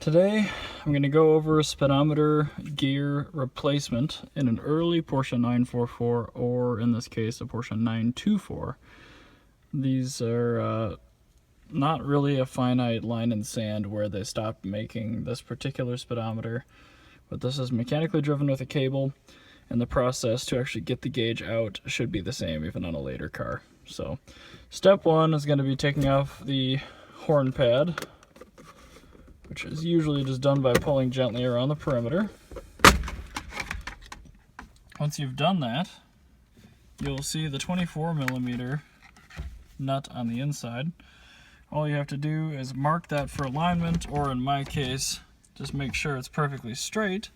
Today I'm going to go over speedometer gear replacement in an early Porsche 944, or in this case a Porsche 924. These are not really a finite line in sand where they stopped making this particular speedometer, but this is mechanically driven with a cable, and the process to actually get the gauge out should be the same even on a later car. So step one is going to be taking off the horn pad, which is usually just done by pulling gently around the perimeter. Once you've done that, you'll see the 24mm nut on the inside. All you have to do is mark that for alignment, or in my case, just make sure it's perfectly straight.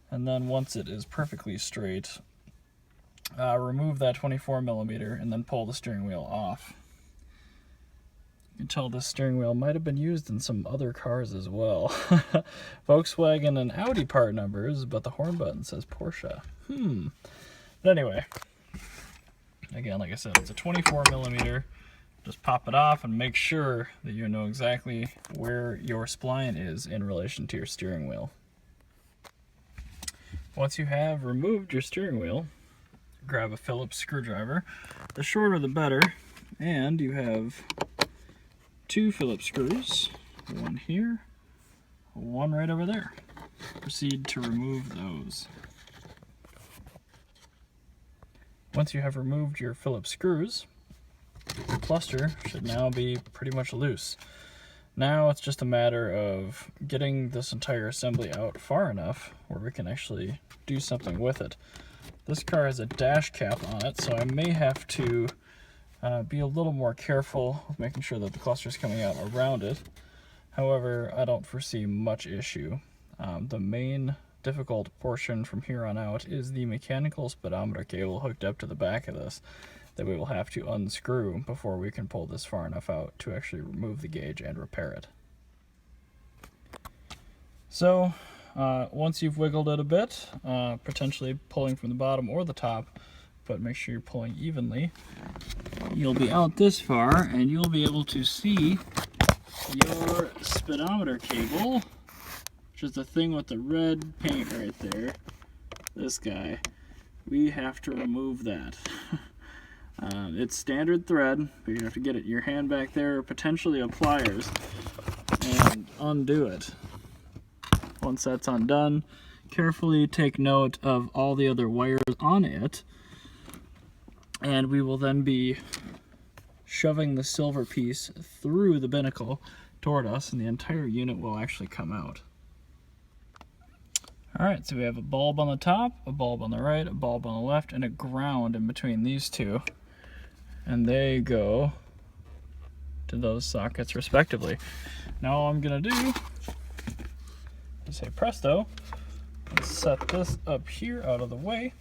And then once it is perfectly straight, remove that 24mm and then pull the steering wheel off. You can tell this steering wheel might have been used in some other cars as well. Volkswagen and Audi part numbers, but the horn button says Porsche. But anyway, again, like I said, it's a 24mm. Just pop it off and make sure that you know exactly where your spline is in relation to your steering wheel. Once you have removed your steering wheel, grab a Phillips screwdriver. The shorter the better, and you have 2 Phillips screws, one here, one right over there. Proceed to remove those. Once you have removed your Phillips screws, the cluster should now be pretty much loose. Now it's just a matter of getting this entire assembly out far enough where we can actually do something with it. This car has a dash cap on it, so I may have to be a little more careful with making sure that the cluster is coming out around it. However, I don't foresee much issue. The main difficult portion from here on out is the mechanical speedometer cable hooked up to the back of this that we will have to unscrew before we can pull this far enough out to actually remove the gauge and repair it. So once you've wiggled it a bit, potentially pulling from the bottom or the top, but make sure you're pulling evenly, you'll be out this far and you'll be able to see your speedometer cable, which is the thing with the red paint right there. This guy, we have to remove that. It's standard thread, but you have to get your hand back there, or potentially a pliers, and undo it. Once that's undone, carefully take note of all the other wires on it, and we will then be shoving the silver piece through the binnacle toward us, and the entire unit will actually come out. Alright, so we have a bulb on the top, a bulb on the right, a bulb on the left, and a ground in between these two. And they go to those sockets respectively. Now all I'm going to do is say presto, and set this up here out of the way.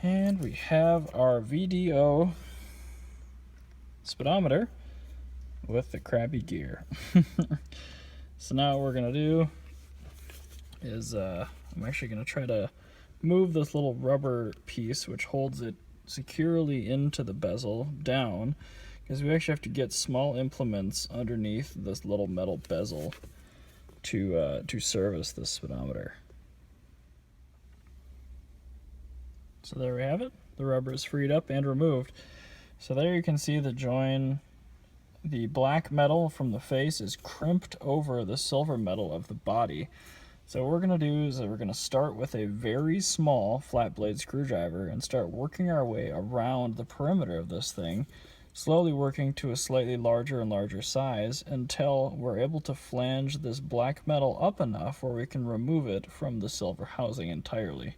And we have our VDO speedometer with the crappy gear. So now what we're going to do is I'm actually going to try to move this little rubber piece which holds it securely into the bezel down, because we actually have to get small implements underneath this little metal bezel to service this speedometer. So there we have it. The rubber is freed up and removed. So there you can see the join. The black metal from the face is crimped over the silver metal of the body. So what we're going to do is that we're going to start with a very small flat blade screwdriver and start working our way around the perimeter of this thing, slowly working to a slightly larger and larger size until we're able to flange this black metal up enough where we can remove it from the silver housing entirely.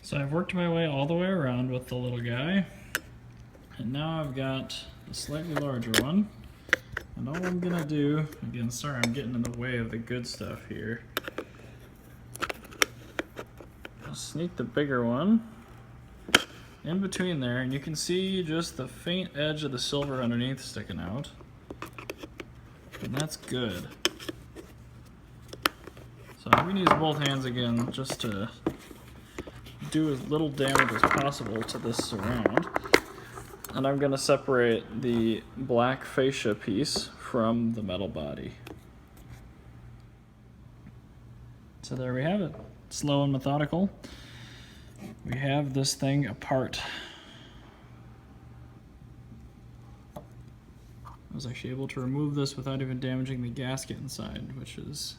So I've worked my way all the way around with the little guy. And now I've got the slightly larger one. And all I'm gonna do, again, sorry I'm getting in the way of the good stuff here. I'll sneak the bigger one in between there, and you can see just the faint edge of the silver underneath sticking out. And that's good. So I'm gonna use both hands again just to do as little damage as possible to this surround. And I'm gonna separate the black fascia piece from the metal body. So there we have it. Slow and methodical. We have this thing apart. I was actually able to remove this without even damaging the gasket inside, which is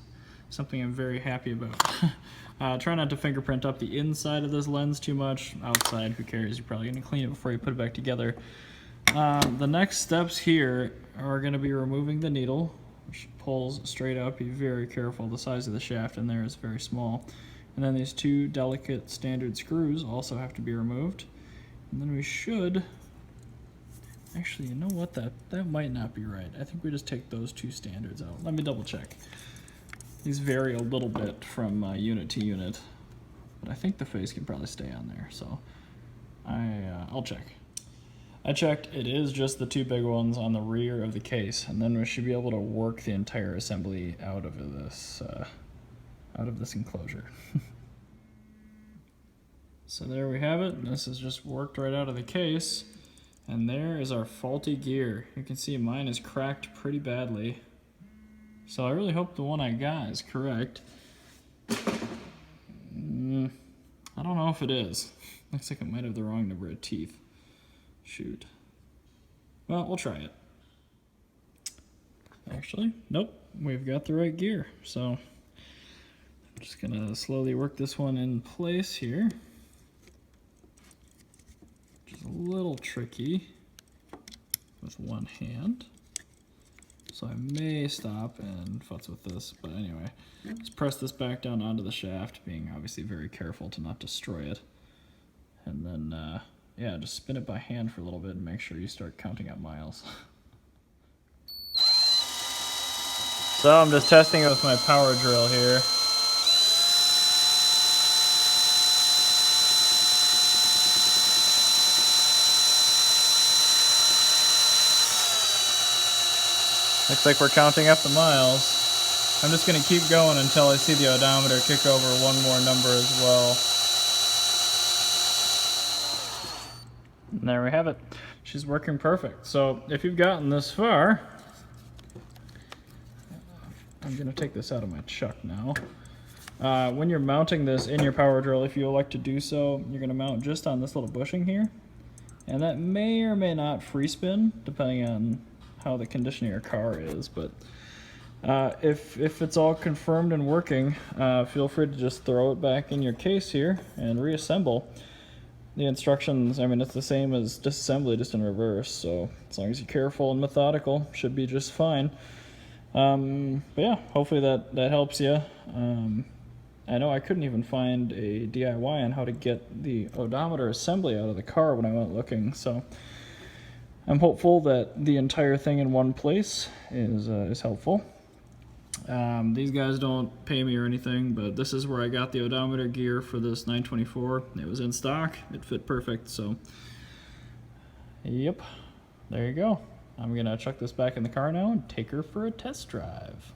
something I'm very happy about. Try not to fingerprint up the inside of this lens too much. Outside, who cares? You're probably going to clean it before you put it back together. The next steps here are going to be removing the needle, which pulls straight up. Be very careful. The size of the shaft in there is very small. And then these two delicate standard screws also have to be removed. And then we should... Actually, you know what? That might not be right. I think we just take those two standards out. Let me double check. These vary a little bit from unit to unit, but I think the face can probably stay on there, so I'll check. I checked, it is just the two big ones on the rear of the case, and then we should be able to work the entire assembly out of this enclosure. So there we have it. This is just worked right out of the case, and there is our faulty gear. You can see mine is cracked pretty badly. So I really hope the one I got is correct. I don't know if it is. Looks like it might have the wrong number of teeth. Shoot. Well, we'll try it. Actually, nope, we've got the right gear. So I'm just gonna slowly work this one in place here. Which is a little tricky with one hand. So I may stop and futz with this, but anyway, just press this back down onto the shaft, being obviously very careful to not destroy it. And then, yeah, just spin it by hand for a little bit and make sure you start counting out miles. So I'm just testing it with my power drill here. Looks like we're counting up the miles. I'm just going to keep going until I see the odometer kick over one more number as well. And there we have it. She's working perfect. So if you've gotten this far, I'm going to take this out of my chuck now. When you're mounting this in your power drill, if you elect to do so, you're going to mount just on this little bushing here. And that may or may not free spin, depending on how the condition of your car is, but if it's all confirmed and working, feel free to just throw it back in your case here and reassemble. The instructions, I mean, it's the same as disassembly, just in reverse, so as long as you're careful and methodical, should be just fine. But yeah, hopefully that helps you. I know I couldn't even find a DIY on how to get the odometer assembly out of the car when I went looking, so I'm hopeful that the entire thing in one place is helpful. These guys don't pay me or anything, but this is where I got the odometer gear for this 924. It was in stock, it fit perfect, so yep, there you go. I'm gonna chuck this back in the car now and take her for a test drive.